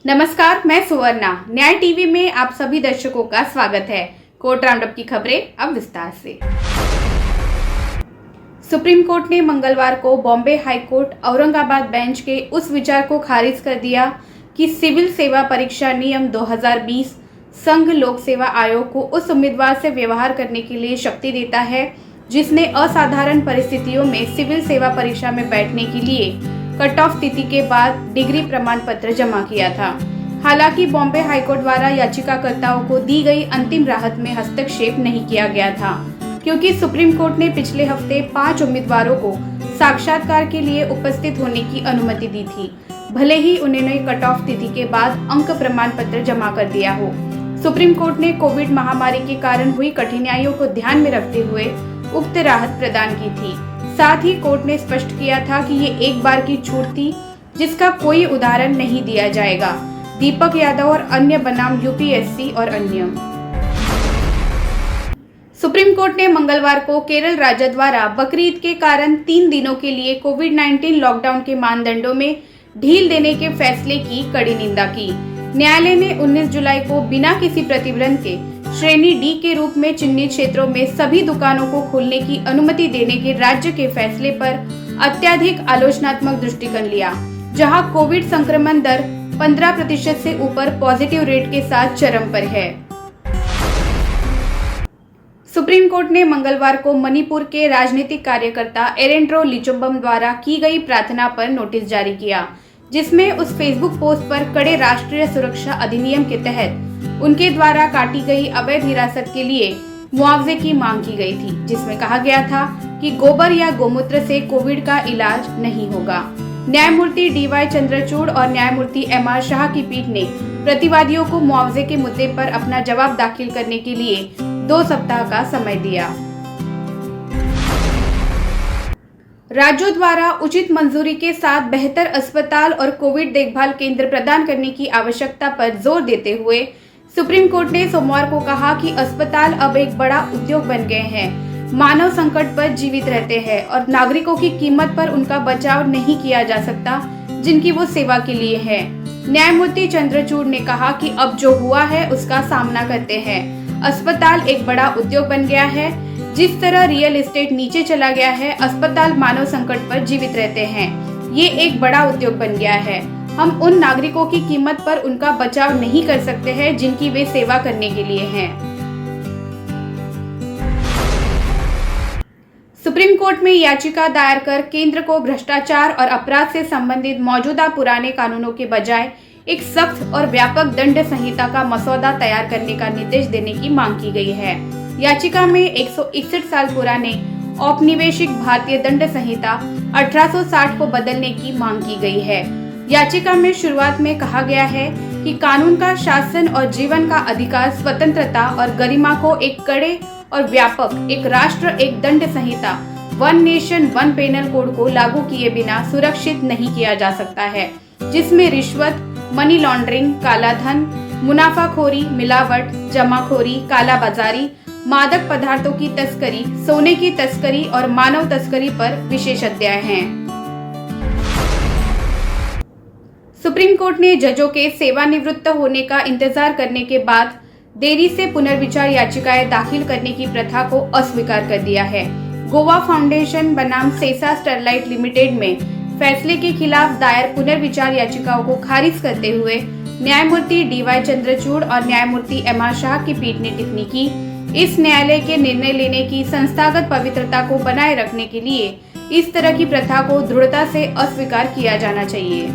नमस्कार, मैं सुवर्णा। न्याय टीवी में आप सभी दर्शकों का स्वागत है। कोर्ट राउंडअप की खबरें अब विस्तार से। सुप्रीम कोर्ट ने मंगलवार को Bombay high court Aurangabad bench के उस विचार को खारिज कर दिया कि सिविल सेवा परीक्षा नियम 2020 संघ लोक सेवा आयोग को उस उम्मीदवार से व्यवहार करने के लिए शक्ति देता है जिसने असाधारण परिस्थितियों में सिविल सेवा परीक्षा में बैठने के लिए कट ऑफ तिथि के बाद डिग्री प्रमाण पत्र जमा किया था। हालांकि बॉम्बे हाईकोर्ट द्वारा याचिकाकर्ताओं को दी गई अंतिम राहत में हस्तक्षेप नहीं किया गया था, क्योंकि सुप्रीम कोर्ट ने पिछले हफ्ते 5 उम्मीदवारों को साक्षात्कार के लिए उपस्थित होने की अनुमति दी थी, भले ही उन्होंने कट ऑफ तिथि के बाद अंक प्रमाण पत्र जमा कर दिया हो। सुप्रीम कोर्ट ने कोविड महामारी के कारण हुई कठिनाइयों को ध्यान में रखते हुए उक्त राहत प्रदान की थी। साथ ही कोर्ट ने स्पष्ट किया था कि ये एक बार की छूट थी जिसका कोई उदाहरण नहीं दिया जाएगा। दीपक यादव और अन्य बनाम यूपीएससी और अन्य। सुप्रीम कोर्ट ने मंगलवार को केरल राज्य द्वारा बकरीद के कारण 3 दिनों के लिए कोविड-19 लॉकडाउन के मानदंडों में ढील देने के फैसले की कड़ी निंदा की। न्यायालय ने 19 जुलाई को बिना किसी प्रतिबंध के श्रेणी डी के रूप में चिन्हित क्षेत्रों में सभी दुकानों को खोलने की अनुमति देने के राज्य के फैसले पर अत्यधिक आलोचनात्मक दृष्टिकोण लिया, जहां कोविड संक्रमण दर 15% से ऊपर पॉजिटिव रेट के साथ चरम पर है। सुप्रीम कोर्ट ने मंगलवार को मणिपुर के राजनीतिक कार्यकर्ता एरेंड्रो लिचोम्बम द्वारा की गई प्रार्थना पर नोटिस जारी किया, जिसमें उस फेसबुक पोस्ट पर कड़े राष्ट्रीय सुरक्षा अधिनियम के तहत उनके द्वारा काटी गई अवैध हिरासत के लिए मुआवजे की मांग की गई थी, जिसमें कहा गया था कि गोबर या गोमूत्र से कोविड का इलाज नहीं होगा। न्यायमूर्ति DY चंद्रचूड़ और न्यायमूर्ति MR शाह की पीठ ने प्रतिवादियों को मुआवजे के मुद्दे पर अपना जवाब दाखिल करने के लिए 2 सप्ताह का समय दिया। राज्यों द्वारा उचित मंजूरी के साथ बेहतर अस्पताल और कोविड देखभाल केंद्र प्रदान करने की आवश्यकता पर जोर देते हुए सुप्रीम कोर्ट ने सोमवार को कहा कि अस्पताल अब एक बड़ा उद्योग बन गए हैं, मानव संकट पर जीवित रहते हैं और नागरिकों की कीमत पर उनका बचाव नहीं किया जा सकता जिनकी वो सेवा के लिए है। न्यायमूर्ति चंद्रचूड़ ने कहा कि अब जो हुआ है उसका सामना करते हैं। अस्पताल एक बड़ा उद्योग बन गया है। जिस तरह रियल एस्टेट नीचे चला गया है, अस्पताल मानव संकट पर जीवित रहते हैं। ये एक बड़ा उद्योग बन गया है। हम उन नागरिकों की कीमत पर उनका बचाव नहीं कर सकते हैं जिनकी वे सेवा करने के लिए हैं। सुप्रीम कोर्ट में याचिका दायर कर केंद्र को भ्रष्टाचार और अपराध से संबंधित मौजूदा पुराने कानूनों के बजाय एक सख्त और व्यापक दंड संहिता का मसौदा तैयार करने का निर्देश देने की मांग की गई है। याचिका में 161 साल पुराने औपनिवेशिक भारतीय दंड संहिता 1860 को बदलने की मांग की गई है। याचिका में शुरुआत में कहा गया है कि कानून का शासन और जीवन का अधिकार, स्वतंत्रता और गरिमा को एक कड़े और व्यापक एक राष्ट्र एक दंड संहिता one nation one penal code को लागू किए बिना सुरक्षित नहीं किया जा सकता है, जिसमें रिश्वत, मनी लॉन्ड्रिंग, काला धन, मुनाफाखोरी, मिलावट, जमाखोरी, कालाबाजारी, मादक पदार्थों की तस्करी, सोने की तस्करी और मानव तस्करी पर विशेष अध्याय हैं। सुप्रीम कोर्ट ने जजों के सेवानिवृत्त होने का इंतजार करने के बाद देरी से पुनर्विचार याचिकाएं दाखिल करने की प्रथा को अस्वीकार कर दिया है। गोवा फाउंडेशन बनाम सेसा स्टरलाइट लिमिटेड में फैसले के खिलाफ दायर पुनर्विचार याचिकाओं को खारिज करते हुए न्यायमूर्ति DY चंद्रचूड़ और न्यायमूर्ति MR शाह की पीठ ने टिप्पणी की, इस न्यायालय के निर्णय लेने की संस्थागत पवित्रता को बनाए रखने के लिए इस तरह की प्रथा को दृढ़ता से अस्वीकार किया जाना चाहिए।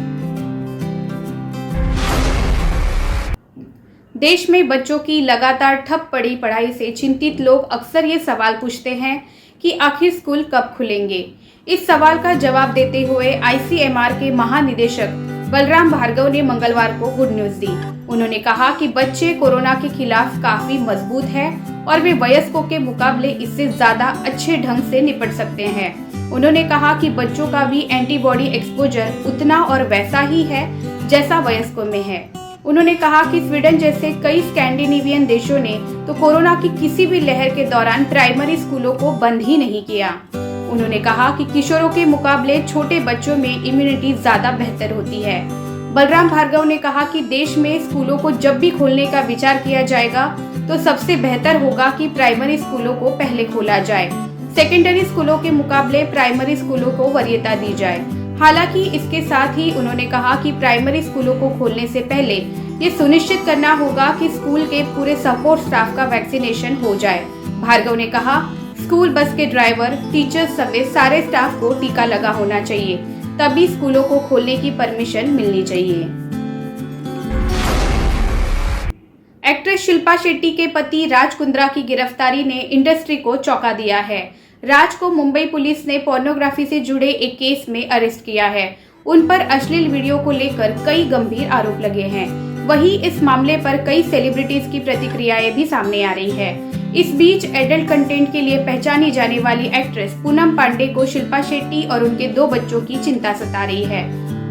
देश में बच्चों की लगातार ठप पड़ी पढ़ाई से चिंतित लोग अक्सर ये सवाल पूछते हैं कि आखिर स्कूल कब खुलेंगे। इस सवाल का जवाब देते हुए ICMR के महानिदेशक बलराम भार्गव ने मंगलवार को गुड न्यूज दी। उन्होंने कहा कि बच्चे कोरोना के खिलाफ काफी मजबूत हैं और वे वयस्कों के मुकाबले इससे ज्यादा अच्छे ढंग से निपट सकते हैं। उन्होंने कहा कि बच्चों का भी एंटीबॉडी एक्सपोजर उतना और वैसा ही है जैसा वयस्कों में है। उन्होंने कहा कि स्वीडन जैसे कई स्कैंडिनेवियन देशों ने तो कोरोना की किसी भी लहर के दौरान प्राइमरी स्कूलों को बंद ही नहीं किया। उन्होंने कहा कि किशोरों के मुकाबले छोटे बच्चों में इम्यूनिटी ज्यादा बेहतर होती है। बलराम भार्गव ने कहा कि देश में स्कूलों को जब भी खोलने का विचार किया जाएगा तो सबसे बेहतर होगा कि प्राइमरी स्कूलों को पहले खोला जाए। सेकेंडरी स्कूलों के मुकाबले प्राइमरी स्कूलों को वरीयता दी जाए। हालांकि इसके साथ ही उन्होंने कहा कि प्राइमरी स्कूलों को खोलने से पहले ये सुनिश्चित करना होगा कि स्कूल के पूरे सपोर्ट स्टाफ का वैक्सीनेशन हो जाए। भार्गव ने कहा, स्कूल बस के ड्राइवर, टीचर्स समेत सारे स्टाफ को टीका लगा होना चाहिए, तभी स्कूलों को खोलने की परमिशन मिलनी चाहिए। एक्ट्रेस शिल्पा शेट्टी के पति राज कुंद्रा की गिरफ्तारी ने इंडस्ट्री को चौंका दिया है। राज को मुंबई पुलिस ने पोर्नोग्राफी से जुड़े एक केस में अरेस्ट किया है। उन पर अश्लील वीडियो को लेकर कई गंभीर आरोप लगे हैं। वहीं इस मामले पर कई सेलिब्रिटीज की प्रतिक्रियाएं भी सामने आ रही है। इस बीच एडल्ट कंटेंट के लिए पहचानी जाने वाली एक्ट्रेस पूनम पांडे को शिल्पा शेट्टी और उनके 2 बच्चों की चिंता सता रही है।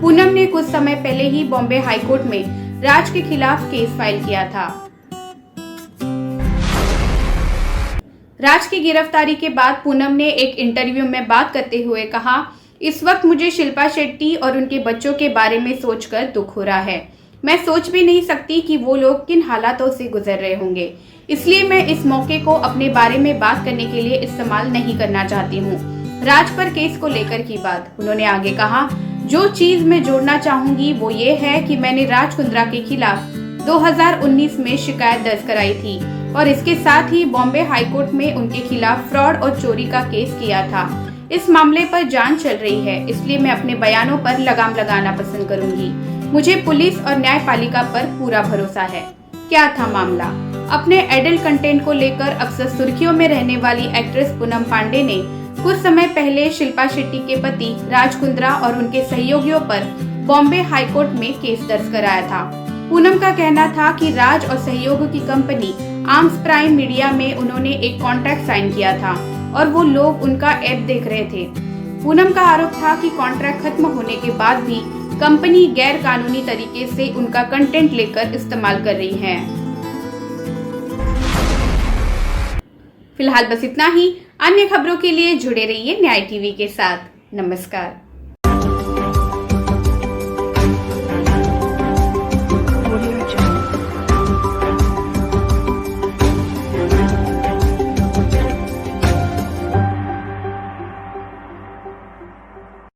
पूनम ने कुछ समय पहले ही बॉम्बे हाईकोर्ट में राज के खिलाफ केस फाइल किया था। राज की गिरफ्तारी के बाद पूनम ने एक इंटरव्यू में बात करते हुए कहा, इस वक्त मुझे शिल्पा शेट्टी और उनके बच्चों के बारे में सोचकर दुख हो रहा है। मैं सोच भी नहीं सकती कि वो लोग किन हालातों से गुजर रहे होंगे, इसलिए मैं इस मौके को अपने बारे में बात करने के लिए इस्तेमाल नहीं करना चाहती हूँ। राज पर केस को लेकर की बात उन्होंने आगे कहा, जो चीज मैं जोड़ना चाहूंगी वो ये है कि मैंने राज कुंद्रा के खिलाफ 2019 में शिकायत दर्ज कराई थी और इसके साथ ही बॉम्बे हाईकोर्ट में उनके खिलाफ फ्रॉड और चोरी का केस किया था। इस मामले पर जांच चल रही है, इसलिए मैं अपने बयानों पर लगाम लगाना पसंद करूंगी। मुझे पुलिस और न्यायपालिका पर पूरा भरोसा है। क्या था मामला? अपने एडल्ट कंटेंट को लेकर अक्सर सुर्खियों में रहने वाली एक्ट्रेस पूनम पांडे ने कुछ समय पहले शिल्पा शेट्टी के पति राज कुंद्रा और उनके सहयोगियों पर बॉम्बे हाईकोर्ट में केस दर्ज कराया था। पूनम का कहना था कि राज और सहयोग की कंपनी आर्म्स प्राइम मीडिया में उन्होंने एक कॉन्ट्रैक्ट साइन किया था और वो लोग उनका ऐप देख रहे थे। पूनम का आरोप था कि कॉन्ट्रैक्ट खत्म होने के बाद भी कंपनी गैर कानूनी तरीके से उनका कंटेंट लेकर इस्तेमाल कर रही है। फिलहाल बस इतना ही। अन्य खबरों के लिए जुड़े रहिए न्याय टीवी के साथ। नमस्कार।